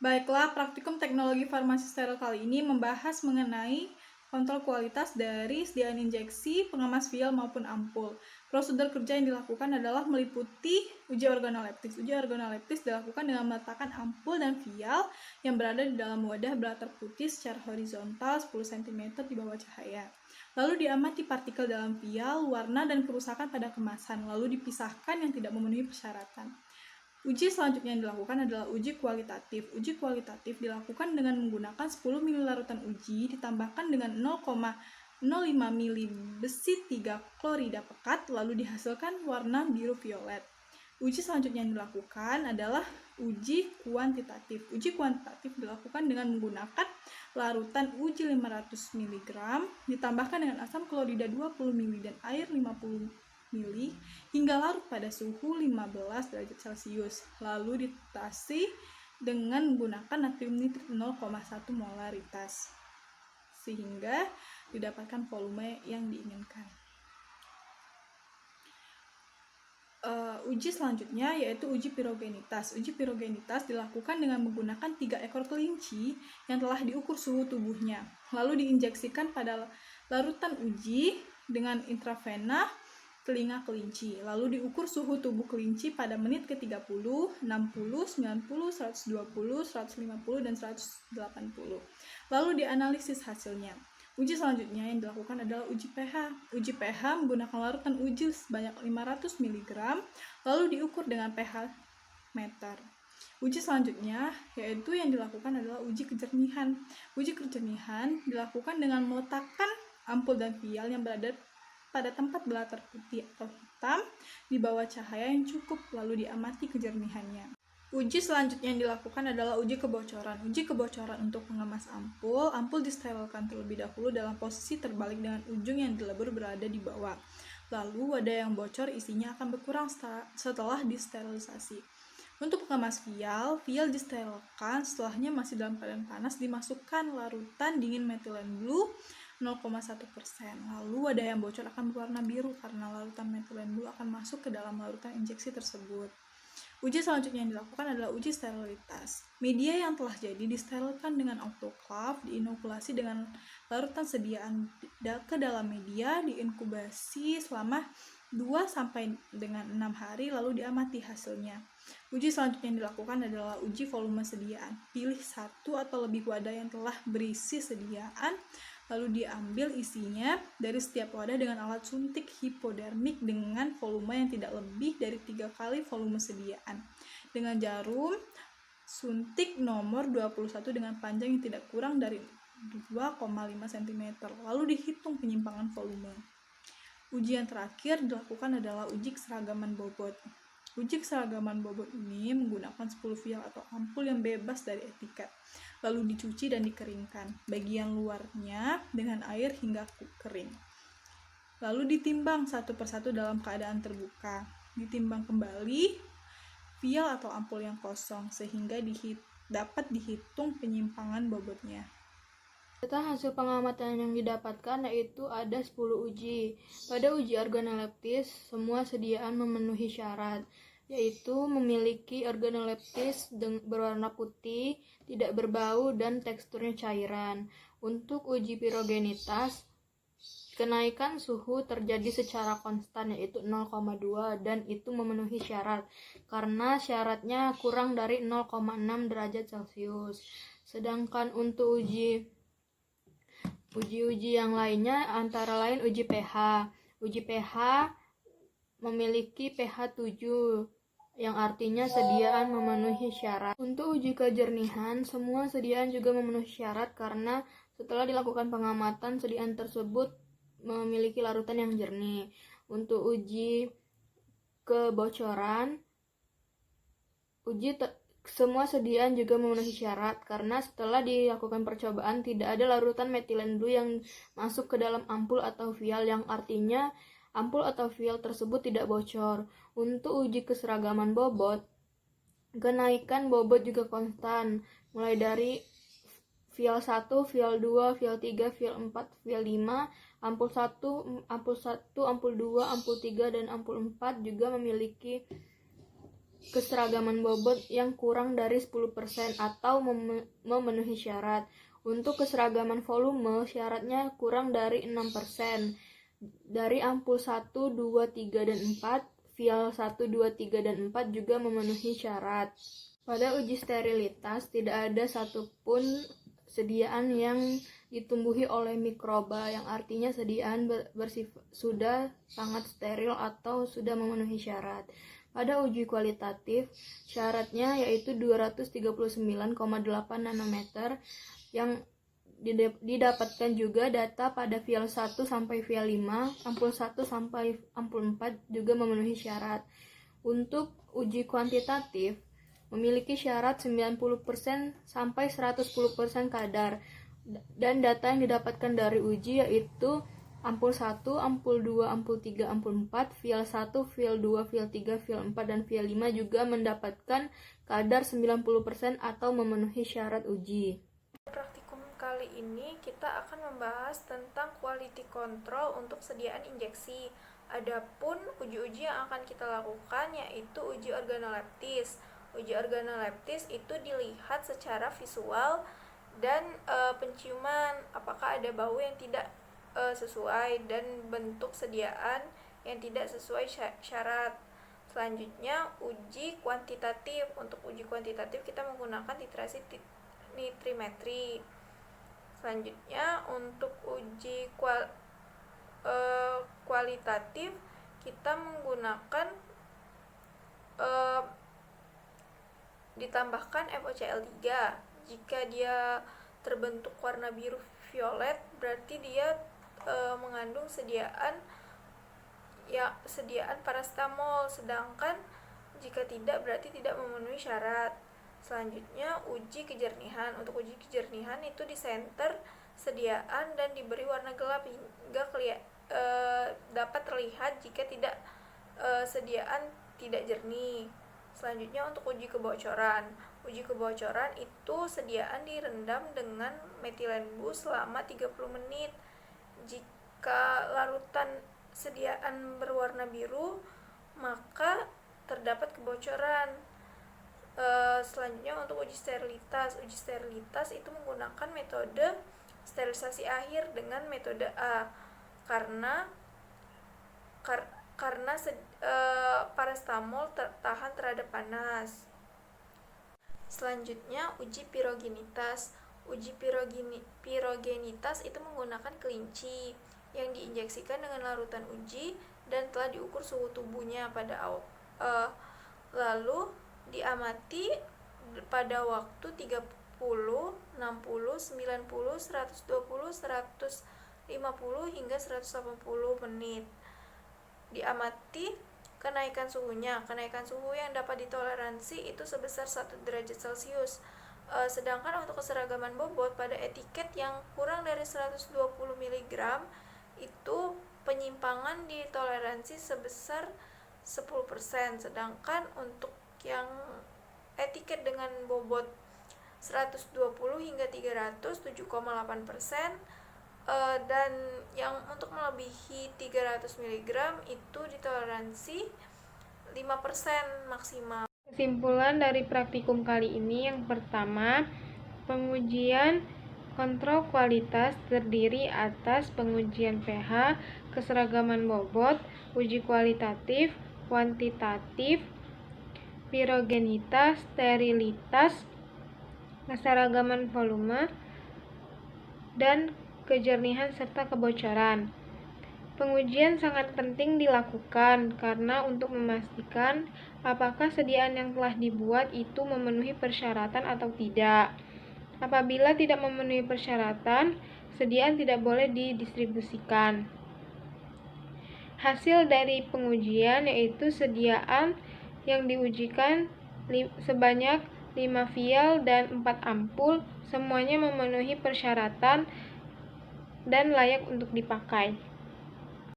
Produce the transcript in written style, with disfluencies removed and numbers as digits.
Baiklah, praktikum teknologi farmasi steril kali ini membahas mengenai kontrol kualitas dari sediaan injeksi, pengemas vial maupun ampul. Prosedur kerja yang dilakukan adalah meliputi uji organoleptis. Uji organoleptis dilakukan dengan meletakkan ampul dan vial yang berada di dalam wadah belatar putih secara horizontal 10 cm di bawah cahaya. Lalu diamati partikel dalam vial, warna, dan kerusakan pada kemasan, lalu dipisahkan yang tidak memenuhi persyaratan. Uji selanjutnya yang dilakukan adalah uji kualitatif. Uji kualitatif dilakukan dengan menggunakan 10 ml larutan uji ditambahkan dengan 0,05 ml besi 3 klorida pekat lalu dihasilkan warna biru violet. Uji selanjutnya yang dilakukan adalah uji kuantitatif. Uji kuantitatif dilakukan dengan menggunakan larutan uji 500 mg ditambahkan dengan asam klorida 20 ml dan air 50 ml hingga larut pada suhu 15 derajat Celcius. Lalu dititasi dengan menggunakan natrium nitrit 0,1 molaritas sehingga didapatkan volume yang diinginkan. Uji selanjutnya yaitu uji pirogenitas. Uji pirogenitas dilakukan dengan menggunakan 3 ekor kelinci yang telah diukur suhu tubuhnya. Lalu diinjeksikan pada larutan uji dengan intravena telinga kelinci. Lalu diukur suhu tubuh kelinci pada menit ke-30, 60, 90, 120, 150, dan 180. Lalu dianalisis hasilnya. Uji selanjutnya yang dilakukan adalah uji pH. Uji pH menggunakan larutan uji sebanyak 500 mg, lalu diukur dengan pH meter. Uji selanjutnya yaitu yang dilakukan adalah uji kejernihan. Uji kejernihan dilakukan dengan meletakkan ampul dan vial yang berada pada tempat belatar putih atau hitam di bawah cahaya yang cukup, lalu diamati kejernihannya. Uji selanjutnya yang dilakukan adalah uji kebocoran. Uji kebocoran untuk pengemas ampul. Ampul disterilkan terlebih dahulu dalam posisi terbalik dengan ujung yang dilebur berada di bawah. Lalu wadah yang bocor isinya akan berkurang setelah disterilisasi. Untuk pengemas vial, vial disterilkan, setelahnya masih dalam keadaan panas dimasukkan larutan dingin metilen blue 0,1%. Lalu wadah yang bocor akan berwarna biru karena larutan metilen blue akan masuk ke dalam larutan injeksi tersebut. Uji selanjutnya yang dilakukan adalah uji sterilitas. Media yang telah jadi disterilkan dengan autoclave, diinokulasi dengan larutan sediaan ke dalam media, diinkubasi selama 2 sampai dengan 6 hari lalu diamati hasilnya. Uji selanjutnya yang dilakukan adalah uji volume sediaan. Pilih satu atau lebih wadah yang telah berisi sediaan, lalu diambil isinya dari setiap wadah dengan alat suntik hipodermik dengan volume yang tidak lebih dari 3 kali volume sediaan. Dengan jarum suntik nomor 21 dengan panjang yang tidak kurang dari 2,5 cm. Lalu dihitung penyimpangan volume. Uji yang terakhir dilakukan adalah uji keseragaman bobot. Uji keseragaman bobot ini menggunakan 10 vial atau ampul yang bebas dari etiket, lalu dicuci dan dikeringkan bagian luarnya dengan air hingga kering. Lalu ditimbang satu persatu dalam keadaan terbuka. Ditimbang kembali vial atau ampul yang kosong sehingga dapat dihitung penyimpangan bobotnya. Data hasil pengamatan yang didapatkan yaitu ada 10 uji. Pada uji organoleptis, semua sediaan memenuhi syarat, yaitu memiliki organoleptis berwarna putih, tidak berbau, dan teksturnya cairan. Untuk uji pirogenitas, kenaikan suhu terjadi secara konstan yaitu 0,2 dan itu memenuhi syarat karena syaratnya kurang dari 0,6 derajat Celcius. Sedangkan untuk uji yang lainnya antara lain uji pH. Uji pH memiliki pH 7 yang artinya sediaan memenuhi syarat. Untuk uji kejernihan, semua sediaan juga memenuhi syarat karena setelah dilakukan pengamatan sediaan tersebut memiliki larutan yang jernih. Untuk uji kebocoran, semua sediaan juga memenuhi syarat karena setelah dilakukan percobaan tidak ada larutan metilen blue yang masuk ke dalam ampul atau vial yang artinya ampul atau vial tersebut tidak bocor. Untuk uji keseragaman bobot, kenaikan bobot juga konstan mulai dari vial 1, vial 2, vial 3, vial 4, vial 5, ampul 1, ampul 2, ampul 3, dan ampul 4 juga memiliki keseragaman bobot yang kurang dari 10% atau memenuhi syarat. Untuk keseragaman volume, syaratnya kurang dari 6%. Dari ampul 1, 2, 3, dan 4, vial 1, 2, 3, dan 4 juga memenuhi syarat. Pada uji sterilitas, tidak ada satupun sediaan yang ditumbuhi oleh mikroba, yang artinya sediaan sudah sangat steril atau sudah memenuhi syarat. Pada uji kualitatif, syaratnya yaitu 239,8 nanometer, yang didapatkan juga data pada vial 1 sampai vial 5, ampul 1 sampai ampul 4 juga memenuhi syarat. Untuk uji kuantitatif, memiliki syarat 90% sampai 110% kadar, dan data yang didapatkan dari uji yaitu ampul 1, ampul 2, ampul 3, ampul 4, vial 1, vial 2, vial 3, vial 4, dan vial 5 juga mendapatkan kadar 90% atau memenuhi syarat uji. Praktikum kali ini kita akan membahas tentang quality control untuk sediaan injeksi. Adapun uji-uji yang akan kita lakukan yaitu uji organoleptis. Uji organoleptis itu dilihat secara visual dan penciuman, apakah ada bau yang tidak sesuai dan bentuk sediaan yang tidak sesuai syarat. Selanjutnya uji kuantitatif. Untuk uji kuantitatif kita menggunakan titrasi nitrimetri. Selanjutnya untuk uji kualitatif kita menggunakan ditambahkan FOCL3. Jika dia terbentuk warna biru violet, berarti dia mengandung sediaan paracetamol, sedangkan jika tidak berarti tidak memenuhi syarat. Selanjutnya uji kejernihan. Untuk uji kejernihan itu di center sediaan dan diberi warna gelap hingga dapat terlihat jika tidak sediaan tidak jernih. Selanjutnya untuk uji kebocoran. Uji kebocoran itu sediaan direndam dengan metilenbu selama 30 menit. Jika larutan sediaan berwarna biru, maka terdapat kebocoran. Selanjutnya untuk uji sterilitas. Uji sterilitas itu menggunakan metode sterilisasi akhir dengan metode A karena paracetamol tahan terhadap panas. Selanjutnya uji pirogenitas. Uji pirogenitas itu menggunakan kelinci yang diinjeksikan dengan larutan uji dan telah diukur suhu tubuhnya pada lalu diamati pada waktu 30, 60, 90, 120, 150 hingga 180 menit. Diamati kenaikan suhunya. Kenaikan suhu yang dapat ditoleransi itu sebesar 1 derajat Celcius. Sedangkan untuk keseragaman bobot pada etiket yang kurang dari 120 mg itu penyimpangan ditoleransi sebesar 10%, sedangkan untuk yang etiket dengan bobot 120 hingga 300 7,8%, dan yang untuk melebihi 300 mg itu ditoleransi 5% maksimal. Kesimpulan dari praktikum kali ini, yang pertama, pengujian kontrol kualitas terdiri atas pengujian pH, keseragaman bobot, uji kualitatif, kuantitatif, pirogenitas, sterilitas, keseragaman volume, dan kejernihan serta kebocoran. Pengujian sangat penting dilakukan karena untuk memastikan apakah sediaan yang telah dibuat itu memenuhi persyaratan atau tidak. Apabila tidak memenuhi persyaratan, sediaan tidak boleh didistribusikan. Hasil dari pengujian yaitu sediaan yang diujikan sebanyak 5 vial dan 4 ampul, semuanya memenuhi persyaratan dan layak untuk dipakai.